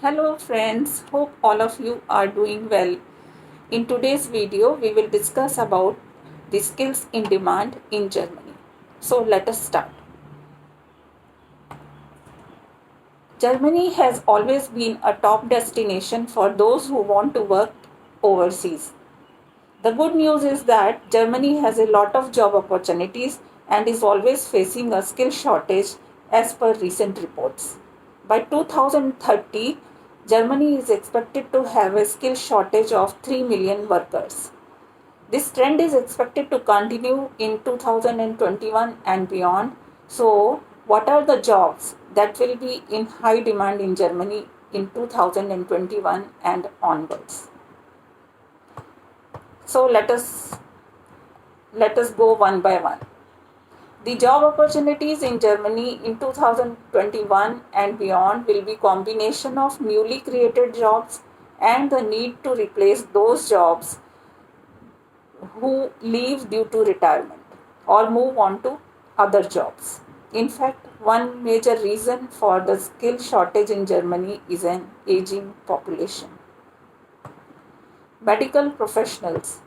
Hello friends, hope all of you are doing well. In today's video, we will discuss about the skills in demand in Germany. So let us start. Germany has always been a top destination for those who want to work overseas. The good news is that Germany has a lot of job opportunities and is always facing a skill shortage as per recent reports. By 2030, Germany is expected to have a skill shortage of 3 million workers. This trend is expected to continue in 2021 and beyond. So, what are the jobs that will be in high demand in Germany in 2021 and onwards? So, let us go one by one. The job opportunities in Germany in 2021 and beyond will be combination of newly created jobs and the need to replace those jobs who leave due to retirement or move on to other jobs. In fact, one major reason for the skill shortage in Germany is an aging population. Medical professionals.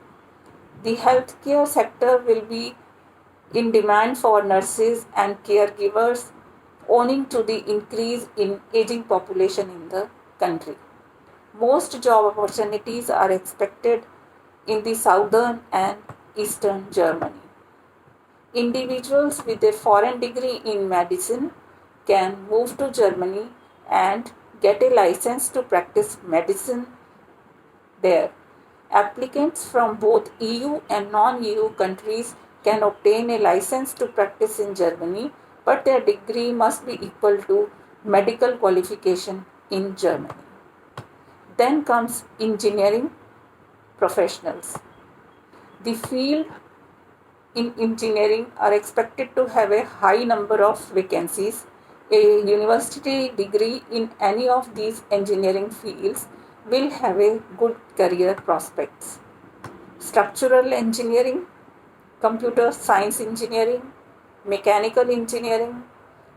The healthcare sector will be in demand for nurses and caregivers owing to the increase in aging population in the country. Most job opportunities are expected in the southern and eastern Germany. Individuals with a foreign degree in medicine can move to Germany and get a license to practice medicine there. Applicants from both EU and non-EU countries can obtain a license to practice in Germany, but their degree must be equal to medical qualification in Germany. Then comes engineering professionals. The field in engineering are expected to have a high number of vacancies. A university degree in any of these engineering fields will have a good career prospects. Structural engineering, computer science engineering, mechanical engineering,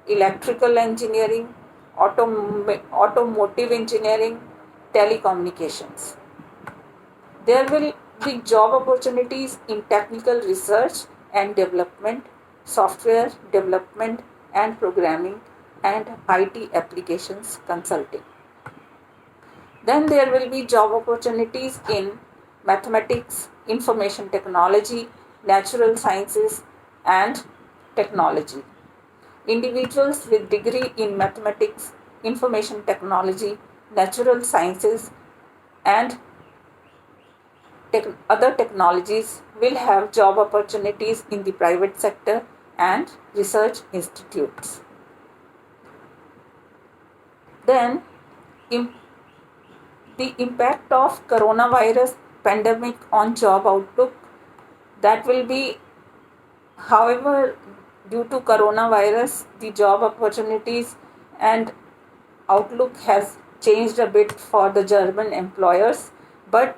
electrical engineering, automotive engineering, telecommunications. There will be job opportunities in technical research and development, software development and programming, and IT applications consulting. Then there will be job opportunities in mathematics, information technology, natural sciences, and technology. Individuals with degree in mathematics, information technology, natural sciences, and other technologies will have job opportunities in the private sector and research institutes. Then, the impact of coronavirus pandemic on job outlook, that will be, however, due to coronavirus, the job opportunities and outlook has changed a bit for the German employers, but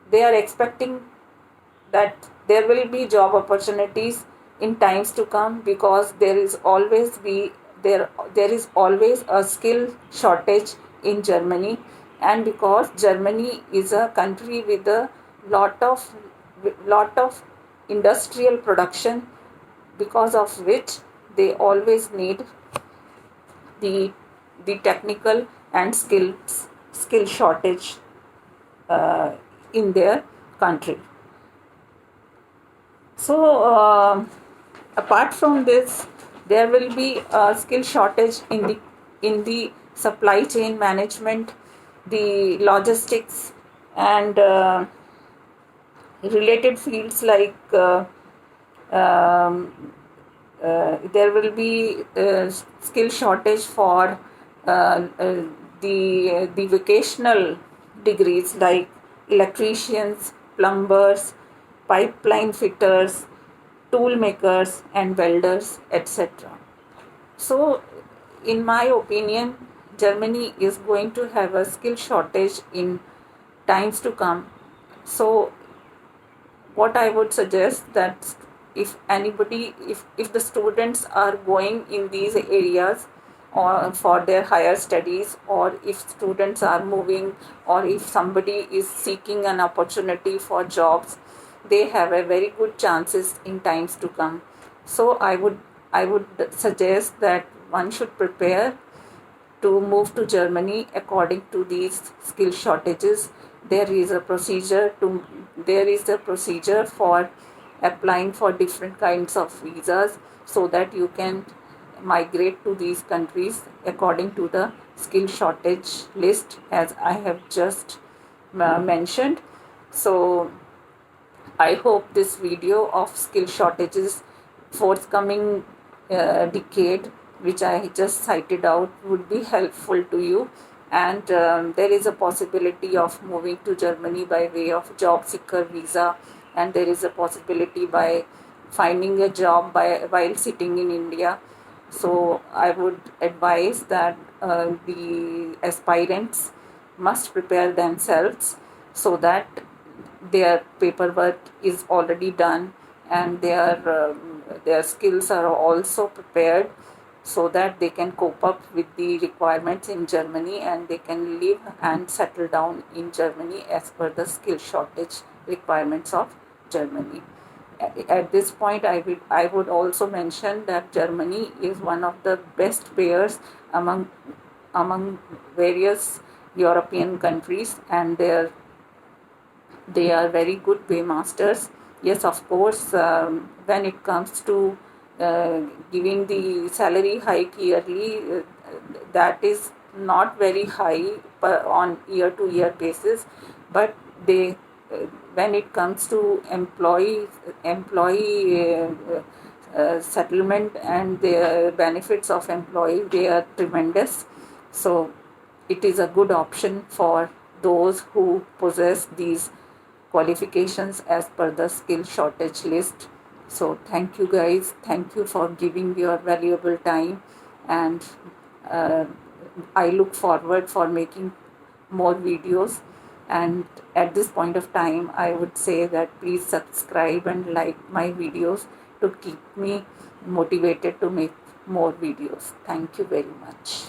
they are expecting that there will be job opportunities in times to come, because there is always a skill shortage in Germany, and because Germany is a country with a lot of industrial production, because of which they always need the technical and skill shortage in their country. So, apart from this, there will be a skill shortage in the supply chain management, the logistics, and related fields like there will be skill shortage for the vocational degrees like electricians, plumbers, pipeline fitters, tool makers, and welders, etc. So, in my opinion, Germany is going to have a skill shortage in times to come. So, what I would suggest that if the students are going in these areas, or for their higher studies, or if students are moving, or if somebody is seeking an opportunity for jobs, they have a very good chances in times to come. So I would suggest that one should prepare to move to Germany according to these skill shortages. There is a procedure to there is a procedure for applying for different kinds of visas, so that you can migrate to these countries according to the skill shortage list, as I have just mentioned. So I hope this video of skill shortages forthcoming decade, which I just cited out, would be helpful to you. And there is a possibility of moving to Germany by way of job seeker visa, and there is a possibility by finding a job while sitting in India. So I would advise that the aspirants must prepare themselves, so that their paperwork is already done, and their skills are also prepared, so that they can cope up with the requirements in Germany, and they can live and settle down in Germany as per the skill shortage requirements of Germany. At this point, I would also mention that Germany is one of the best payers among various European countries, and they are very good paymasters. Yes, of course, when it comes to giving the salary hike yearly, that is not very high on year to year basis, but they when it comes to employee settlement and the benefits of employee, they are tremendous. So it is a good option for those who possess these qualifications as per the skill shortage list. So thank you guys, thank you for giving your valuable time, and uh, I look forward for making more videos. And at this point of time, I would say that please subscribe and like my videos to keep me motivated to make more videos. Thank you very much.